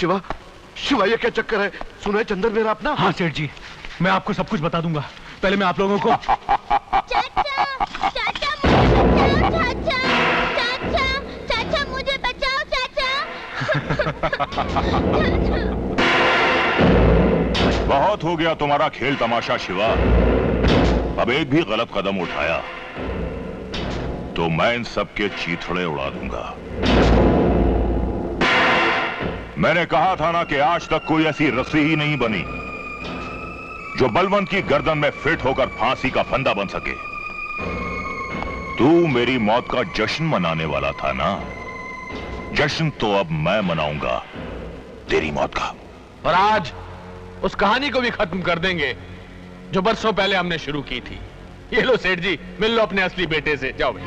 शिवा, शिवा ये क्या चक्कर है? सुना है चंदन मेरा अपना? हाँ सेठ जी, मैं आपको सब कुछ बता दूंगा। पहले मैं आप लोगों को चाचा मुझे बचाओ चाचा। बहुत हो गया तुम्हारा खेल तमाशा शिवा। अब एक भी गलत कदम उठाया तो मैं इन सब के चीथड़े उड़ा दूंगा। मैंने कहा था ना कि आज तक कोई ऐसी रस्सी ही नहीं बनी जो बलवंत की गर्दन में फिट होकर फांसी का फंदा बन सके। तू मेरी मौत का जश्न मनाने वाला था ना, जश्न तो अब मैं मनाऊंगा तेरी मौत का। और आज उस कहानी को भी खत्म कर देंगे जो बरसों पहले हमने शुरू की थी। ये लो सेठ जी, मिल लो अपने असली बेटे से। जाओ बेटा,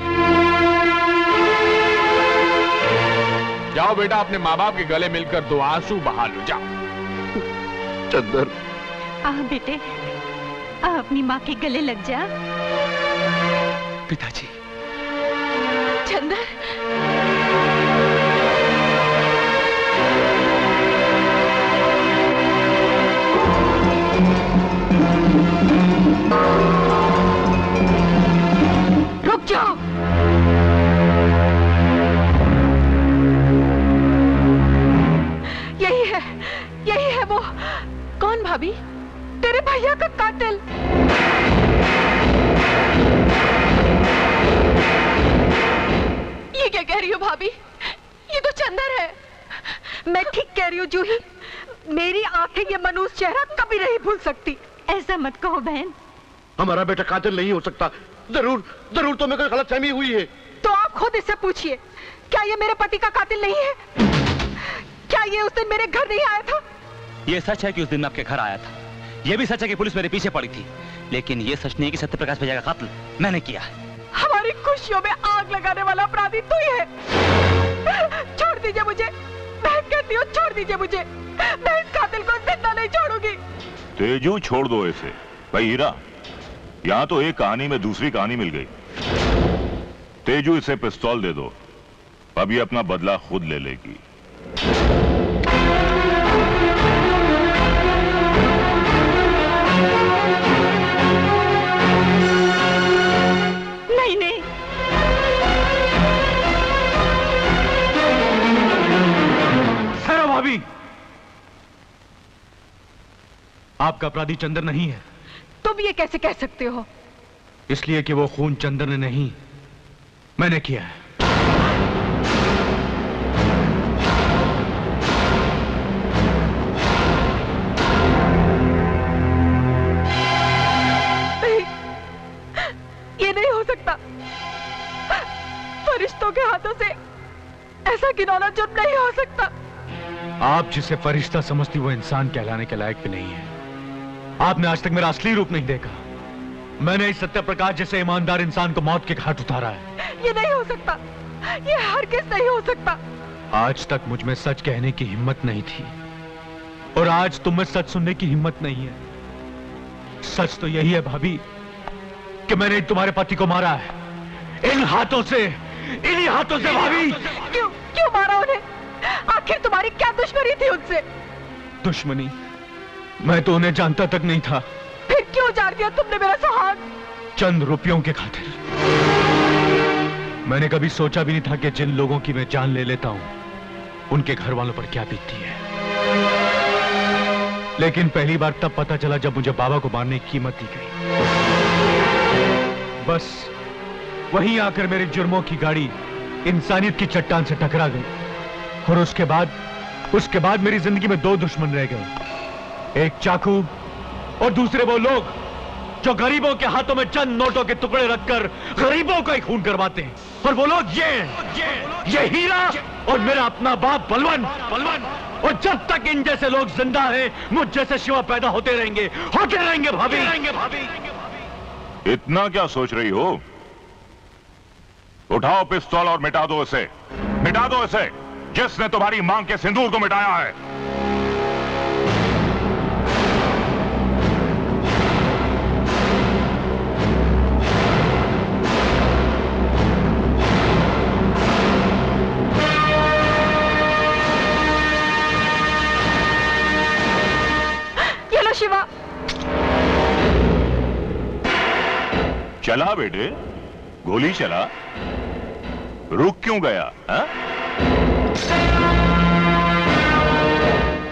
जाओ बेटा, अपने माँ बाप के गले मिलकर दो आंसू बहा लो। जाओ। चंदन, आ बेटे, आ अपनी माँ के गले लग जा। पिताजी। चंदन, रुक जाओ। यही है वो। कौन भाभी? तेरे भैया का कातिल। ये क्या कह रही हो भाभी? ये तो चंदन है। मैं ठीक कह रही हूँ जूही, मेरी आंखें ये मनूस चेहरा कभी नहीं भूल सकती। ऐसा मत कहो बहन। हमारा बेटा कातिल नहीं हो सकता। जरूर जरूर तुम्हें कोई गलतफहमी हुई है। तो आप खुद इससे पूछिए, क्या ये मेरे पति का कातिल नहीं है? क्या ये उस दिन मेरे घर नहीं आया था? ये सच है कि उस दिन मैं आपके घर आया था। ये भी सच है कि पुलिस मेरे पीछे पड़ी थी। लेकिन ये सच नहीं कि सत्यप्रकाश भैया का कत्ल मैंने किया। हमारी खुशियों में आग लगाने वाला अपराधी तू ही है। छोड़ दीजिए मुझे, मैं कहती हूँ छोड़ दीजिए मुझे। मैं इस कातिल को जिंदा नहीं छोड़ूंगी। तेजू छोड़ दो इसे। भाई हीरा, यहाँ तो एक कहानी में दूसरी कहानी मिल गई। तेजू इसे पिस्तौल दे दो, अब ये अपना बदला खुद ले लेगी। नहीं नहीं, ठहरो भाभी। आपका अपराधी चंदन नहीं है। तुम ये कैसे कह सकते हो? इसलिए कि वो खून चंदन ने नहीं, मैंने किया है। ये नहीं हो सकता। फरिश्तों के हाथों से ऐसा घिनौना जुर्म नहीं हो सकता। आप जिसे फरिश्ता समझती वो इंसान कहलाने के लायक भी नहीं है। आपने आज तक मेरा असली रूप नहीं देखा। मैंने इस सत्यप्रकाश जैसे ईमानदार इंसान को मौत के घाट उतारा है। ये नहीं हो सकता, ये हरगिज़ नहीं हो सकता। आज तक मुझ में सच कहने की हिम्मत नहीं थी और आज तुम में सच सुनने की हिम्मत नहीं है। सच तो यही है भाभी कि मैंने तुम्हारे पति को मारा है इन हाथों से, इन्हीं हाथों से भाभी। क्यों क्यों मारा उन्हें? आखिर तुम्हारी क्या दुश्मनी थी उनसे? दुश्मनी? मैं तो उन्हें जानता तक नहीं था। फिर क्यों जार दिया तुमने मेरा सुहाग? चंद रुपयों के खातिर। मैंने कभी सोचा भी नहीं था कि जिन लोगों की मैं जान ले लेता हूं उनके घर वालों पर क्या बीतती है। लेकिन पहली बार तब पता चला जब मुझे बाबा को मारने की कीमत दी गई। बस वहीं आकर मेरे जुर्मों की गाड़ी इंसानियत की चट्टान से टकरा गई और उसके बाद मेरी जिंदगी में दो दुश्मन रह गए। एक चाकू और दूसरे वो लोग जो गरीबों के हाथों में चंद नोटों के टुकड़े रखकर गरीबों का ही खून करवाते हैं। और वो लोग ये हीरा और मेरा अपना बाप बलवन। और जब तक इन जैसे लोग जिंदा हैं, मुझ जैसे शिवा पैदा होते रहेंगे भाभी। इतना क्या सोच रही हो? उठाओ पिस्तौल और मिटा दो इसे, मिटा दो इसे, जिसने तुम्हारी मांग के सिंदूर को मिटाया है। चला बेटे, गोली चला, रुक क्यों गया हा?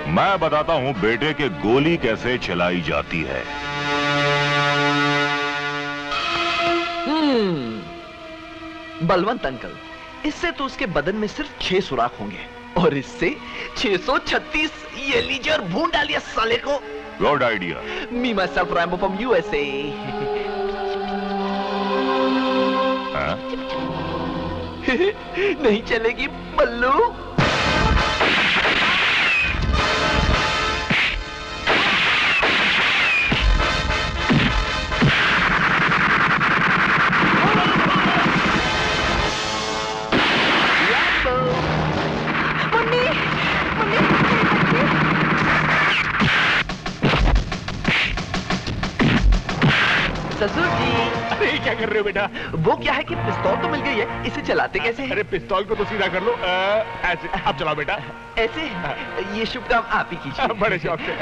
मैं बताता हूं बेटे के गोली कैसे चलाई जाती है। बलवंत अंकल, इससे तो उसके बदन में सिर्फ 6 सुराख होंगे और इससे 636। ये लीजिए और भून डालिए साले को। Good idea. Me my self Rambo from USA. नहीं चलेगी बल्लू। ससुर जी। अरे क्या कर रहे हो बेटा? वो क्या है कि पिस्तौल तो मिल गई है, इसे चलाते कैसे हैं? अरे पिस्तौल को तो सीधा कर लो, ऐसे। अब चलाओ बेटा। ऐसे? ये शुभ काम आप ही कीजिए। बड़े शौक से।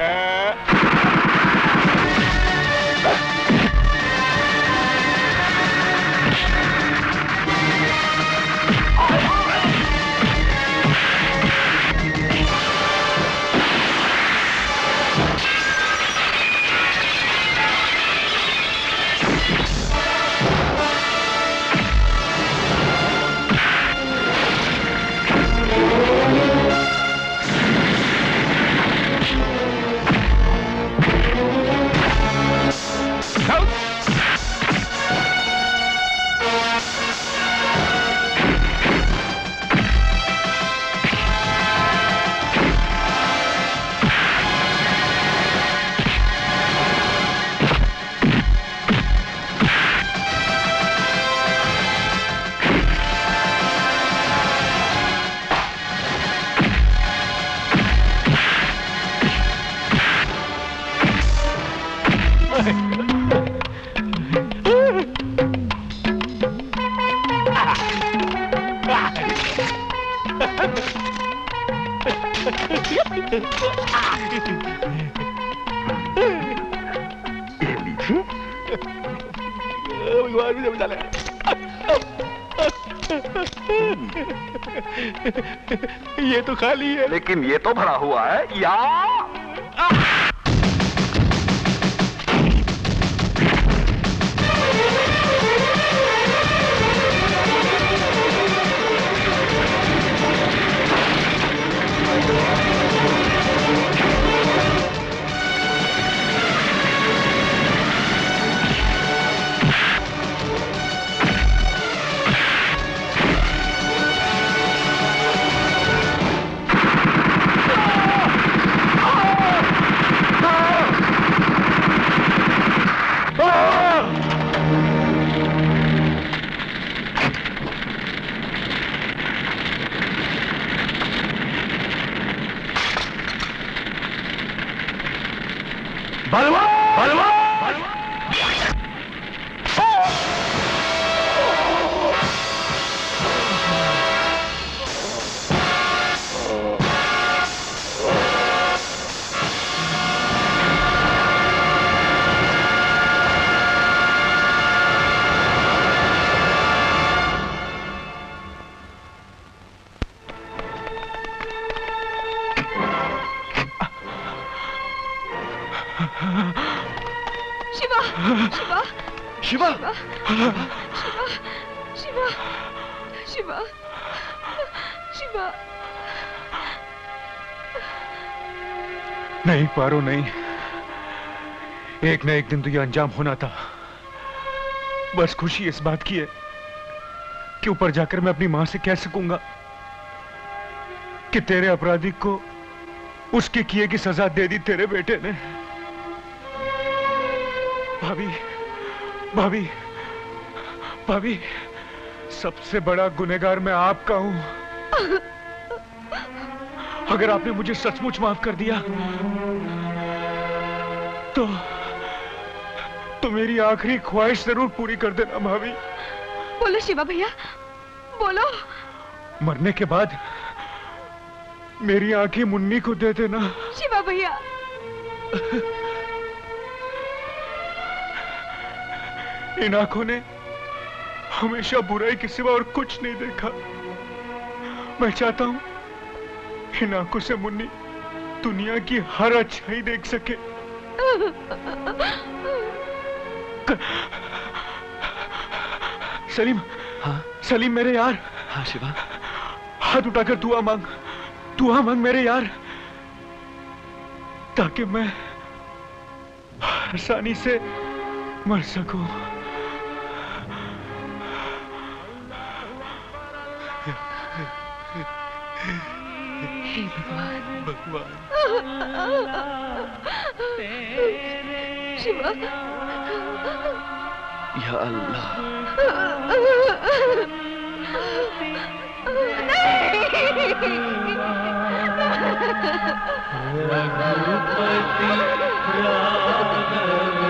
ये तो खाली है, लेकिन ये तो भरा हुआ है या। नहीं पारो, नहीं। एक न एक दिन तो ये अंजाम होना था। बस खुशी इस बात की है कि ऊपर जाकर मैं अपनी मां से कह सकूंगा कि तेरे अपराधी को उसके किए की सजा दे दी तेरे बेटे ने। भाभी, भाभी, भाभी, सबसे बड़ा गुनहगार मैं आपका हूं। अगर आपने मुझे सचमुच माफ कर दिया तो मेरी आखिरी ख्वाहिश जरूर पूरी कर देना भाभी। बोलो शिवा भैया, बोलो। मरने के बाद मेरी आंखें मुन्नी को दे देना। शिवा भैया। इन आंखों ने हमेशा बुराई के सिवा और कुछ नहीं देखा। मैं चाहता हूं इन आंखों से मुन्नी दुनिया की हर अच्छाई देख सके। सलीम। हाँ सलीम मेरे यार। हाँ शिवा। हाथ उठाकर दुआ मांग मेरे यार, ताकि मैं आसानी से मर सकूं। हे भगवान। शिवा। या अल्लाह। रघुपति